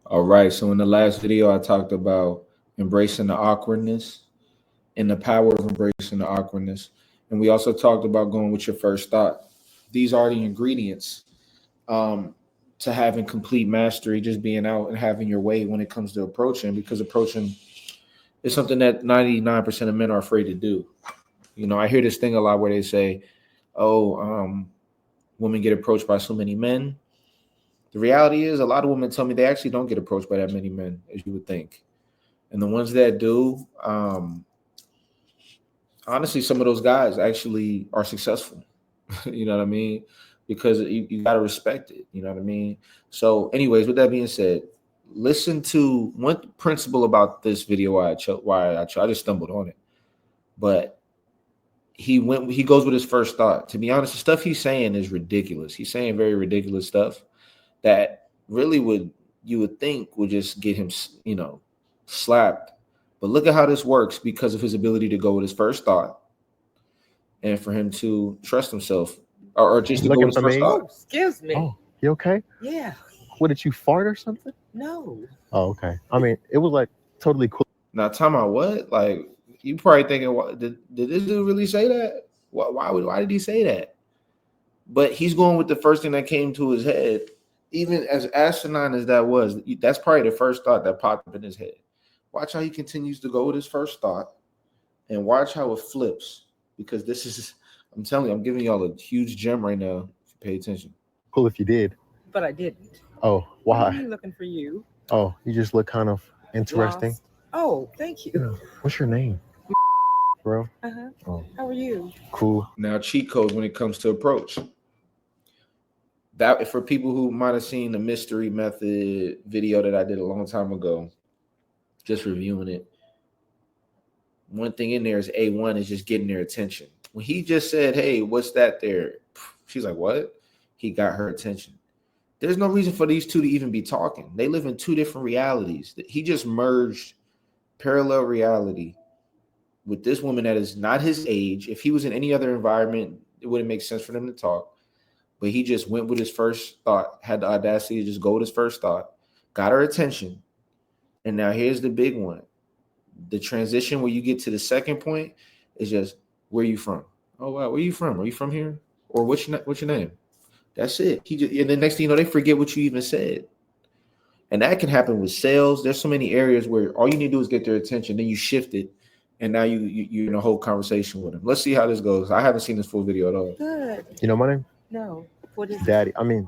All right. So in the last video, I talked about embracing the awkwardness and the power of embracing the awkwardness. And we also talked about going with your first thought. These are the ingredients um, to having complete mastery, just being out and having your way when it comes to approaching, because approaching is something that 99% of men are afraid to do. You know, I hear this thing a lot where they say, oh, women get approached by so many men. The reality is, a lot of women tell me they actually don't get approached by that many men as you would think. And the ones that do, honestly, some of those guys actually are successful. You know what I mean? Because you got to respect it. You know what I mean? So, anyways, with that being said, listen to one principle about this video. I just stumbled on it, but he goes with his first thought. To be honest, the stuff he's saying is ridiculous. He's saying very ridiculous stuff that really would you would think would just get him, slapped. But look at how this works because of his ability to go with his first thought and for him to trust himself or just You to go looking with his for first me? thought. Oh, excuse me. Oh, you okay? Yeah. What, did you fart or something? No. Oh, okay. I mean, it was like totally cool. Now, time out. What? Like, you probably thinking, what, did this dude really say that? Why did he say that? But he's going with the first thing that came to his head. Even as asinine as that was, that's probably the first thought that popped up in his head. Watch how he continues to go with his first thought and watch how it flips. Because this is, I'm telling you, I'm giving y'all a huge gem right now. If you pay attention. Cool if you did. But I didn't. Oh, Why are why? you looking for you? Oh, you just look kind of interesting. Lost. Oh, thank you. What's your name, bro? Uh-huh. Oh, How are you? cool. Now, cheat code when it comes to approach. That for people who might have seen the mystery method video that I did a long time ago, just reviewing it. One thing in there is A1 is just getting their attention. When he just said, "Hey, what's that there?" She's like, "What?" He got her attention. There's no reason for these two to even be talking. They live in two different realities. He just merged parallel reality with this woman that is not his age. If he was in any other environment, it wouldn't make sense for them to talk. But he just went with his first thought, had the audacity to just go with his first thought, got her attention. And now here's the big one. The transition where you get to the second point is just, where you from? Oh, wow, where you from? Are you from here? Or what's your name? That's it. And the next thing you know, they forget what you even said. And that can happen with sales. There's so many areas where all you need to do is get their attention. Then you shift it. And now you're in a whole conversation with them. Let's see how this goes. I haven't seen this full video at all. Good. You know my name? No. What is Daddy. I mean,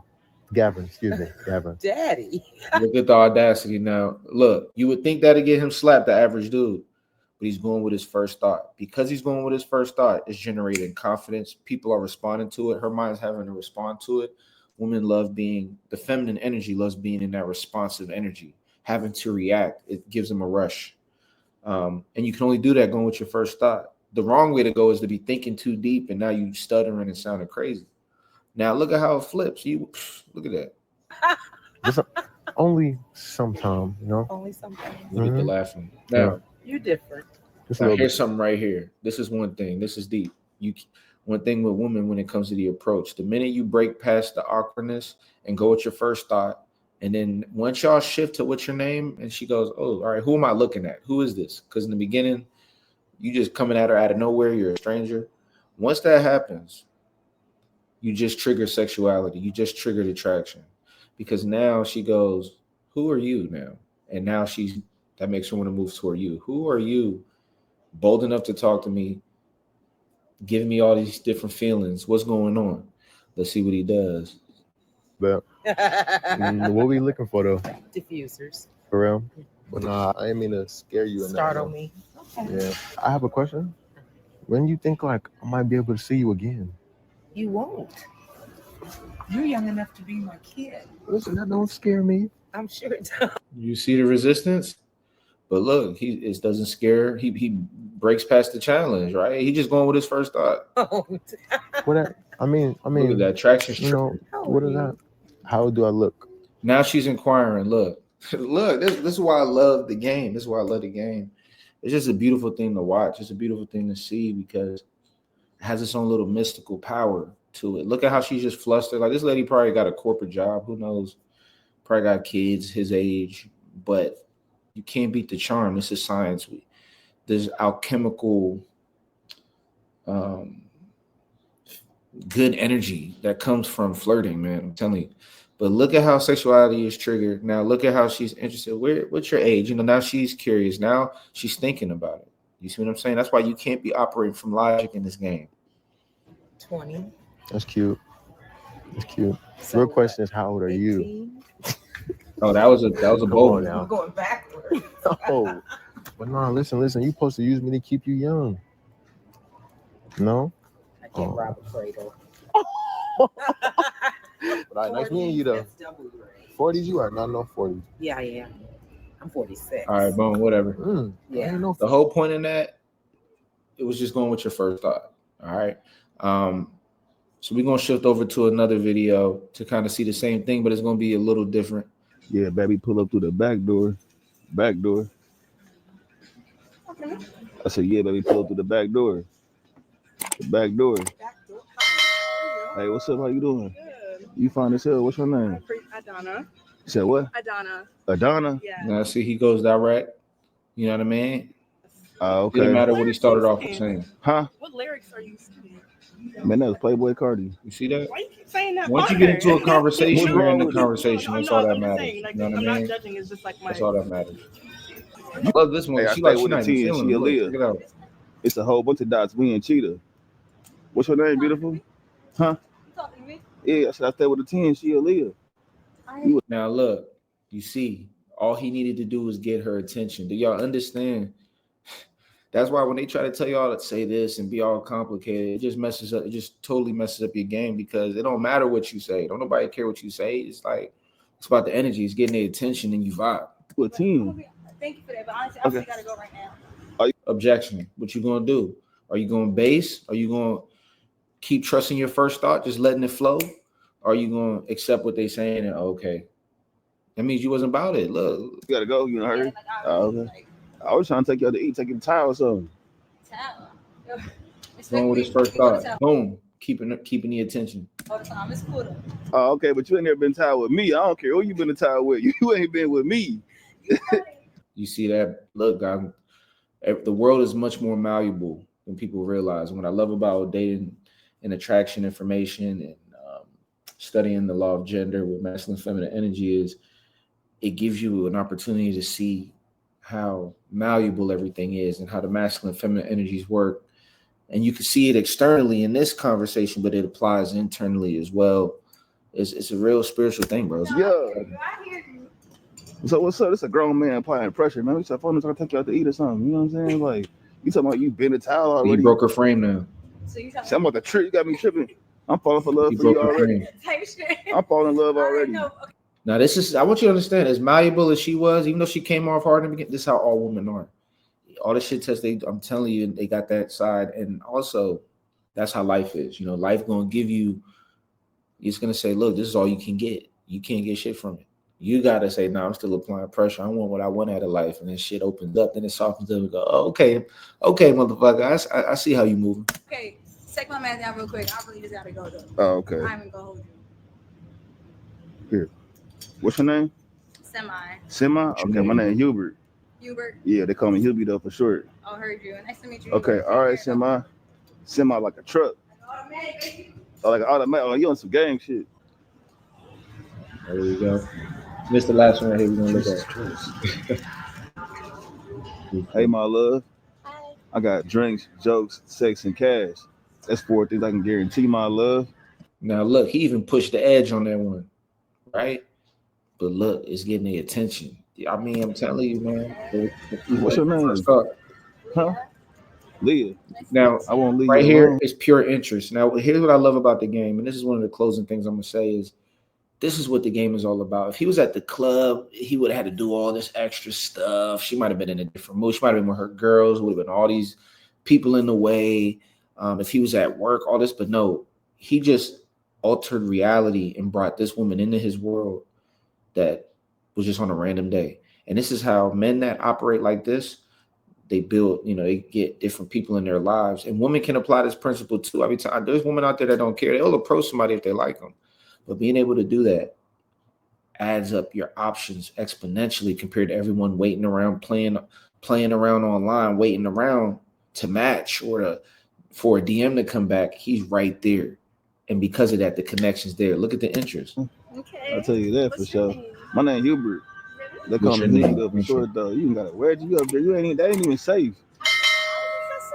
Gavin. Excuse me, Gavin. Daddy? Look at the audacity now. Look, you would think that'd get him slapped, the average dude. But he's going with his first thought. Because he's going with his first thought, it's generating confidence. People are responding to it. Her mind's having to respond to it. Women love being, the feminine energy loves being in that responsive energy, having to react. It gives them a rush. And you can only do that going with your first thought. The wrong way to go is to be thinking too deep, and now you stuttering and sounding crazy. Now look at how it flips. Look at that. Just only sometime, you know. Only something. Look at the Mhm. laughing. Yeah. Now, You're different. Just a now little here's bit. something right here. This is one thing. This is deep. One thing with women when it comes to the approach. The minute you break past the awkwardness and go with your first thought, and then once y'all shift to what's your name, and she goes, "Oh, all right, who am I looking at? Who is this?" Because in the beginning, you just coming at her out of nowhere. You're a stranger. Once that happens, you just trigger sexuality. You just triggered attraction. Because now she goes, "Who are you now?" And now that makes her want to move toward you. Who are you? Bold enough to talk to me, giving me all these different feelings. What's going on? Let's see what he does. But what we looking for though? Diffusers. For real? But nah, I didn't mean to scare you. Startle me. Okay. Yeah. I have a question. When you think like I might be able to see you again? You won't. You're young enough to be my kid. Listen, that don't scare me. I'm sure it does. You see the resistance? But look, it doesn't scare. He breaks past the challenge, right? He just going with his first thought. What? I mean, Look at that traction. you know, How what are is you? that? How do I look? Now she's inquiring. Look, look. This is why I love the game. This is why I love the game. It's just a beautiful thing to watch. It's a beautiful thing to see because it has its own little mystical power to it. Look at how she's just flustered. Like this lady probably got a corporate job. Who knows? probably got kids his age, but you can't beat the charm. This is science. There's alchemical good energy that comes from flirting, man. I'm telling you. But look at how sexuality is triggered. Now look at how she's interested. What's your age? You know, now she's curious. Now she's thinking about it. You see what I'm saying? That's why you can't be operating from logic in this game. 20. That's cute. That's cute. So Real question is, how old are you? 18? Oh, that was a Come bold on one. now. I'm going backwards. Oh, but no, listen. You supposed to use me to keep you young. No? I can't rob a cradle. But all right, nice meeting you though. That's double right. 40s you are? No, 40s. Yeah, I am. I'm 46. All right, boom, whatever. I Yeah. didn't know. The whole point in that, it was just going with your first thought. All right. So we're gonna shift over to another video to kind of see the same thing, but it's gonna be a little different. Yeah, baby, pull up through the back door. Back door. Okay. I said, yeah, baby, pull up through the back door. The back door. Hey, what's up? How you doing? Good. You fine as hell. What's your name? Adana. You said what? Adana. Adana? Yeah. Now see, he goes direct. You know what I mean? Oh, It didn't okay. matter what he started off with saying. Huh? What lyrics are you singing? Man, that was Playboy Cardi. You see that? Why you keep saying that? Once you get into a conversation, What's you're in wrong the with you? conversation. That's all that matters. Saying, like, You know what I'm I not mean? judging. It's just like my. That's all that matters. I love this one. Hey, I She like stay she with a not even 10. feeling She it. a Look, Leah. check it out. It's a whole bunch of dots. We and Cheetah. What's your name, beautiful? Huh? Talking to me? Yeah, I said I stay with a 10. She a Leah. Now look, you see, all he needed to do was get her attention. Do y'all understand? That's why when they try to tell y'all to say this and be all complicated, it just messes up. It just totally messes up your game because it don't matter what you say. Don't nobody care what you say. It's like it's about the energy. It's getting their attention and you vibe. You a 10. Thank you for that, but honestly, Okay. I gotta go right now. Objection. What you gonna do? Are you gonna base? Are you gonna keep trusting your first thought, just letting it flow? Or are you gonna accept what they saying and okay? That means you wasn't about it. Look, You gotta go. You in a hurry? Like, Oh, okay. I was trying to take you out to eat, take you to towel or something. going with his first thought. Boom. Keeping the attention. All the time. It's cool though. Oh, okay, but you ain't never been towel with me. I don't care who you been in towel with. You ain't been with me. You see that? Look, guys, the world is much more malleable than people realize. And what I love about dating and attraction information and studying the law of gender with masculine and feminine energy is it gives you an opportunity to see how malleable everything is and how the masculine and feminine energies work. And you can see it externally in this conversation, but it applies internally as well. It's a real spiritual thing, bro. Yeah. So what's up? This a grown man applying pressure, man. We said, "Phone, trying to take you out to eat or something." You know what I'm saying? Like you talking about you been a towel He already? broke her frame now. So you See, I'm about to trip. You got me tripping. I'm falling for love He for you broke her already. frame. type shit. I'm falling in love already. Now, this is, I want you to understand, as malleable as she was, even though she came off hard in the beginning, this is how all women are. All the shit tests, I'm telling you, they got that side. And also, that's how life is. You know, life going to give you, it's going to say, look, this is all you can get. You can't get shit from it. You got to say, no, I'm still applying pressure. I want what I want out of life. And then shit opens up, then it softens up and go, oh, okay, motherfucker, I see how you moving. Okay, take my mask down real quick. I really just gotta go though. Oh, okay. I'm gonna go hold you. Here. What's your name? Semi. Semi? your Okay, name? my name Hubert. Hubert. Yeah, they call me Hubie though for short. I heard you. Nice to meet you. Okay, all right, Semi. Semi like a truck. Oh, like an automatic. Oh, you on some gang shit. There we go. This the last one right here we're going to look at. Hey, my love. Hi. I got drinks, jokes, sex, and cash. That's 4 things I can guarantee, my love. Now, look, he even pushed the edge on that one, right? But look, it's getting the attention. I mean, I'm telling you, man. What's your name? First thought. Huh? Leah. Now, I won't leave right you here alone. is pure interest. Now, here's what I love about the game, and this is one of the closing things I'm going to say is this is what the game is all about. If he was at the club, he would have had to do all this extra stuff. She might have been in a different mood. She might have been with her girls, would have been all these people in the way. If he was at work, all this, but no, he just altered reality and brought this woman into his world that was just on a random day. And this is how men that operate like this, they build, they get different people in their lives. And women can apply this principle too. I mean, there's women out there that don't care. They'll approach somebody if they like them. But being able to do that adds up your options exponentially compared to everyone waiting around playing around online, waiting around to match or for a DM to come back. He's right there. And because of that, the connection's there. Look at the interest. Okay. I'll tell you that for What's your sure. name? My name Hubert. They What's call your me name? nigga for short though. You got it. Where'd you up there? That ain't even safe.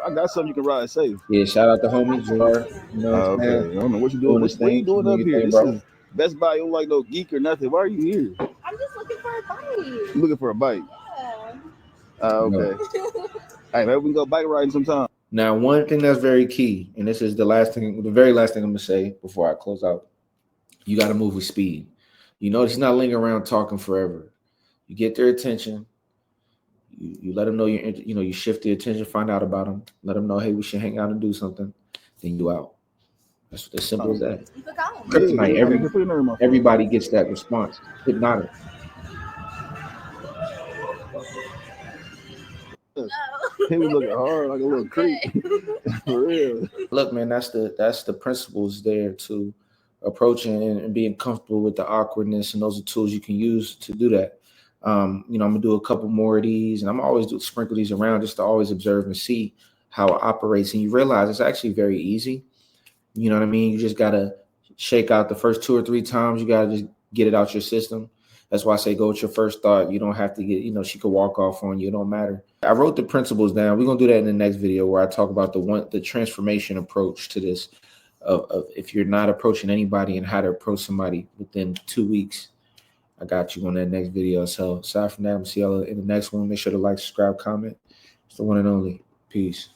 I got something you can ride safe. Yeah, shout out to homie Jar. You know what I'm Okay. saying? I don't know what you Doing doing. this What you thing, doing doing up your here? thing, This bro. is Best Buy. You don't like no geek or nothing. Why are you here? I'm just looking for a bike. You looking for a bike? Yeah. Okay. Hey, maybe we can go bike riding sometime. Now, one thing that's very key, and this is the very last thing I'm gonna say before I close out. You got to move with speed. You notice he's not lingering around talking forever. You get their attention. You let them know you shift the attention, find out about them, let them know, hey, we should hang out and do something. Then you out. That's as simple as that. You look out. Kryptonite. Everybody gets that response. Hypnotic. He was looking hard like a little creep. For real. Look, man, that's the principles there to approaching and being comfortable with the awkwardness, and those are tools you can use to do that. I'm gonna do a couple more of these, and I'm always sprinkle these around just to always observe and see how it operates. And you realize it's actually very easy. You know what I mean? You just gotta shake out the first 2 or 3 times. You gotta just get it out your system. That's why I say go with your first thought. You don't have to get, she could walk off on you. It don't matter. I wrote the principles down. We're gonna do that in the next video where I talk about the transformation approach to this of if you're not approaching anybody and how to approach somebody within 2 weeks. I got you on that next video. So aside from that, I'm see y'all in the next one. Make sure to like, subscribe, comment. It's the one and only. Peace.